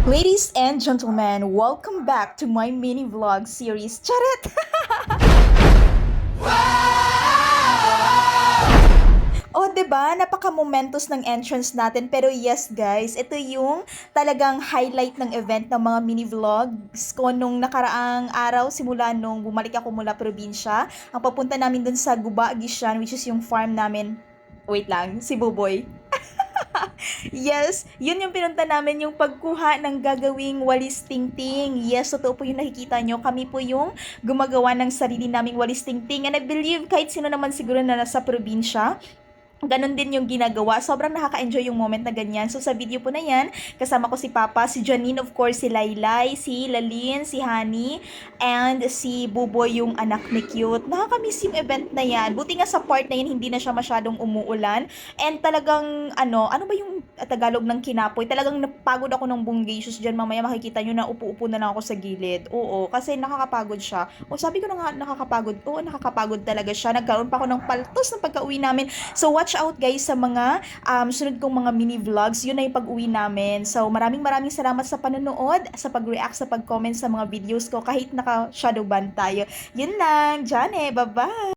Ladies and gentlemen, welcome back to my mini vlog series. Charet! Oh, 'di ba? Napaka-momentous ng entrance natin. Pero yes, guys, ito yung talagang highlight ng event ng mga mini vlogs ko nung nakaraang araw simula nung bumalik ako mula probinsya. Ang papunta namin dun sa Guba, Gishan, which is yung farm namin. Wait lang, si Buboy. Yes, yun yung pinunta namin, yung pagkuha ng gagawing walis tingting. Yes, totoo po yung nakikita nyo. Kami po yung gumagawa ng sarili naming walis tingting. And I believe kahit sino naman siguro na nasa probinsya, ganon din yung ginagawa. Sobrang nakaka-enjoy yung moment na ganyan. So, sa video po na yan, kasama ko si Papa, si Janine, of course, si Laylay, si Lalin, si Honey, and si Buboy, yung anak ni Cute. Nakaka-miss yung event na yan. Buti nga sa part na yun, hindi na siya masyadong umuulan. And talagang, ano ba yung Tagalog ng kinapoy? Talagang napagod ako ng bunggacious dyan. Mamaya makikita nyo na upo-upo na lang ako sa gilid. Oo, kasi nakakapagod siya. O, sabi ko na nga, nakakapagod. Oo, nakakapagod talaga siya. Nagkaroon pa ako ng paltos ng pagka-uwi namin. So, watch out guys sa mga sunod kong mga mini vlogs. Yun na yung pag-uwi namin. So, maraming salamat sa panonood, sa pag-react, sa pag-comment sa mga videos ko kahit naka-shadow ban tayo. Yun lang. Jane, bye-bye!